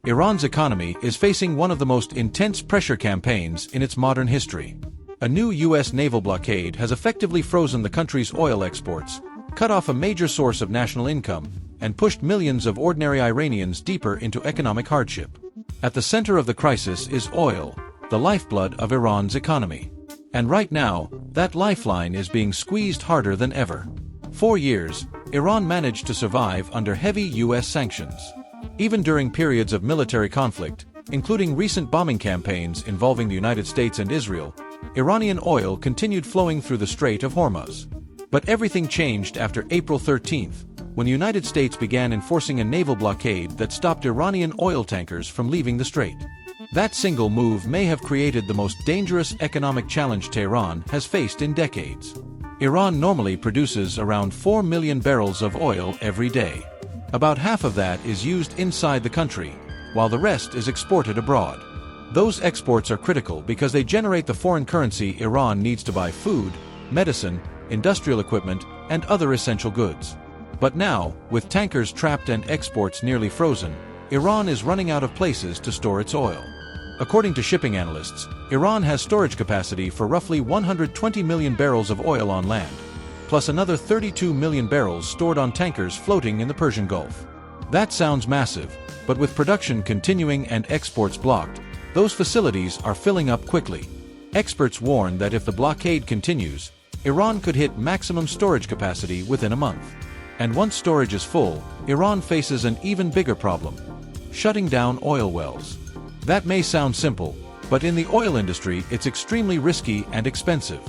Iran's economy is facing one of the most intense pressure campaigns in its modern history. A new U.S. naval blockade has effectively frozen the country's oil exports, cut off a major source of national income, and pushed millions of ordinary Iranians deeper into economic hardship. At the center of the crisis is oil, the lifeblood of Iran's economy. And right now, that lifeline is being squeezed harder than ever. For years, Iran managed to survive under heavy U.S. sanctions. Even during periods of military conflict, including recent bombing campaigns involving the United States and Israel, Iranian oil continued flowing through the Strait of Hormuz. But everything changed after April 13th, when the United States began enforcing a naval blockade that stopped Iranian oil tankers from leaving the strait. That single move may have created the most dangerous economic challenge Tehran has faced in decades. Iran normally produces around 4 million barrels of oil every day. About half of that is used inside the country, while the rest is exported abroad. Those exports are critical because they generate the foreign currency Iran needs to buy food, medicine, industrial equipment, and other essential goods. But now, with tankers trapped and exports nearly frozen, Iran is running out of places to store its oil. According to shipping analysts, Iran has storage capacity for roughly 120 million barrels of oil on land, plus another 32 million barrels stored on tankers floating in the Persian Gulf. That sounds massive, but with production continuing and exports blocked, those facilities are filling up quickly. Experts warn that if the blockade continues, Iran could hit maximum storage capacity within a month. And once storage is full, Iran faces an even bigger problem: shutting down oil wells. That may sound simple, but in the oil industry it's extremely risky and expensive.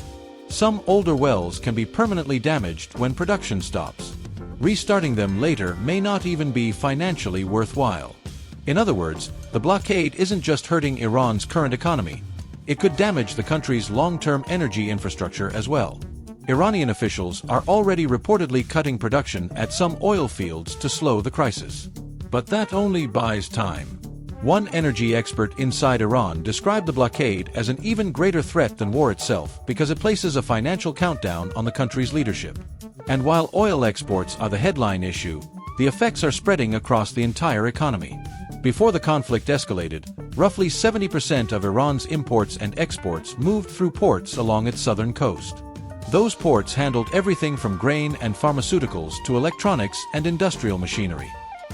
Some older wells can be permanently damaged when production stops. Restarting them later may not even be financially worthwhile. In other words, the blockade isn't just hurting Iran's current economy. It could damage the country's long-term energy infrastructure as well. Iranian officials are already reportedly cutting production at some oil fields to slow the crisis. But that only buys time. One energy expert inside Iran described the blockade as an even greater threat than war itself because it places a financial countdown on the country's leadership. And while oil exports are the headline issue, the effects are spreading across the entire economy. Before the conflict escalated, roughly 70% of Iran's imports and exports moved through ports along its southern coast. Those ports handled everything from grain and pharmaceuticals to electronics and industrial machinery.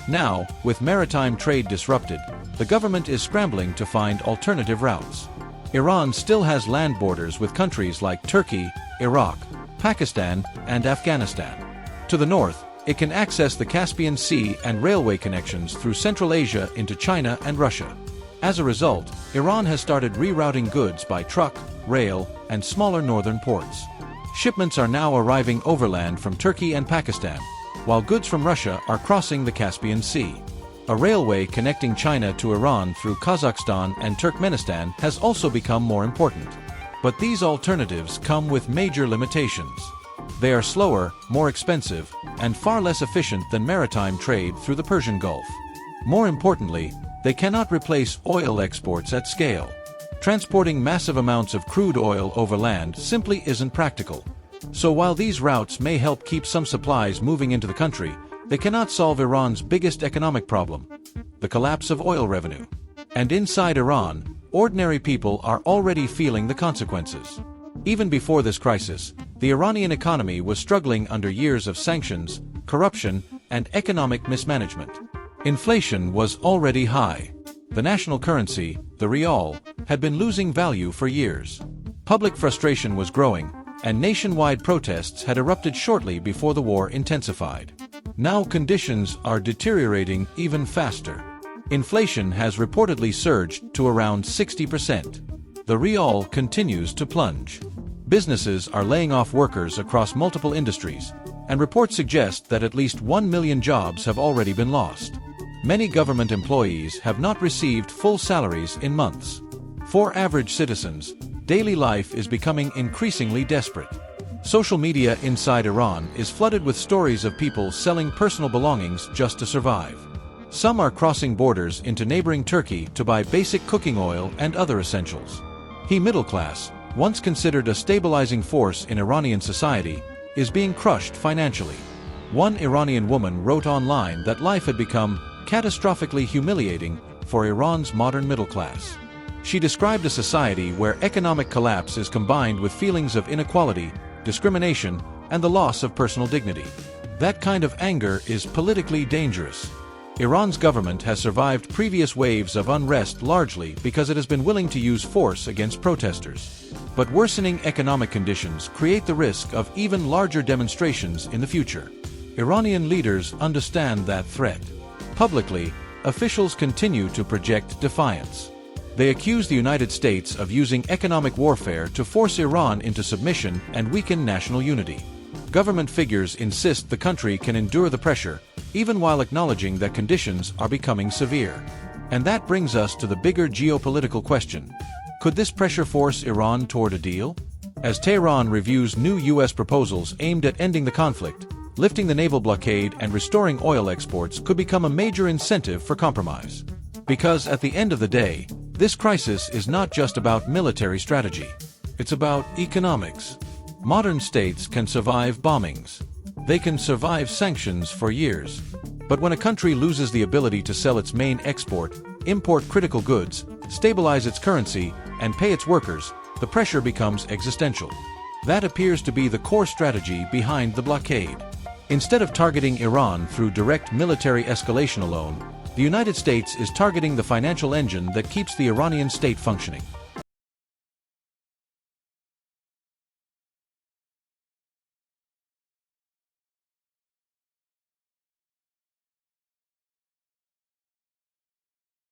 Now, with maritime trade disrupted, the government is scrambling to find alternative routes. Iran still has land borders with countries like Turkey, Iraq, Pakistan, and Afghanistan. To the north, it can access the Caspian Sea and railway connections through Central Asia into China and Russia. As a result, Iran has started rerouting goods by truck, rail, and smaller northern ports. Shipments are now arriving overland from Turkey and Pakistan, while goods from Russia are crossing the Caspian Sea. A railway connecting China to Iran through Kazakhstan and Turkmenistan has also become more important. But these alternatives come with major limitations. They are slower, more expensive, and far less efficient than maritime trade through the Persian Gulf. More importantly, they cannot replace oil exports at scale. Transporting massive amounts of crude oil over land simply isn't practical. So while these routes may help keep some supplies moving into the country, they cannot solve Iran's biggest economic problem: the collapse of oil revenue. And inside Iran, ordinary people are already feeling the consequences. Even before this crisis, the Iranian economy was struggling under years of sanctions, corruption, and economic mismanagement. Inflation was already high. The national currency, the rial, had been losing value for years. Public frustration was growing, and nationwide protests had erupted shortly before the war intensified. Now conditions are deteriorating even faster. Inflation has reportedly surged to around 60%. The rial continues to plunge. Businesses are laying off workers across multiple industries, and reports suggest that at least 1 million jobs have already been lost. Many government employees have not received full salaries in months. For average citizens, daily life is becoming increasingly desperate. Social media inside Iran is flooded with stories of people selling personal belongings just to survive. Some are crossing borders into neighboring Turkey to buy basic cooking oil and other essentials. The middle class, once considered a stabilizing force in Iranian society, is being crushed financially. One Iranian woman wrote online that life had become catastrophically humiliating for Iran's modern middle class. She described a society where economic collapse is combined with feelings of inequality, discrimination, and the loss of personal dignity. That kind of anger is politically dangerous. Iran's government has survived previous waves of unrest largely because it has been willing to use force against protesters. But worsening economic conditions create the risk of even larger demonstrations in the future. Iranian leaders understand that threat. Publicly, officials continue to project defiance. They accuse the United States of using economic warfare to force Iran into submission and weaken national unity. Government figures insist the country can endure the pressure, even while acknowledging that conditions are becoming severe. And that brings us to the bigger geopolitical question. Could this pressure force Iran toward a deal? As Tehran reviews new U.S. proposals aimed at ending the conflict, lifting the naval blockade and restoring oil exports could become a major incentive for compromise. Because at the end of the day, this crisis is not just about military strategy. It's about economics. Modern states can survive bombings. They can survive sanctions for years. But when a country loses the ability to sell its main export, import critical goods, stabilize its currency, and pay its workers, the pressure becomes existential. That appears to be the core strategy behind the blockade. Instead of targeting Iran through direct military escalation alone, the United States is targeting the financial engine that keeps the Iranian state functioning.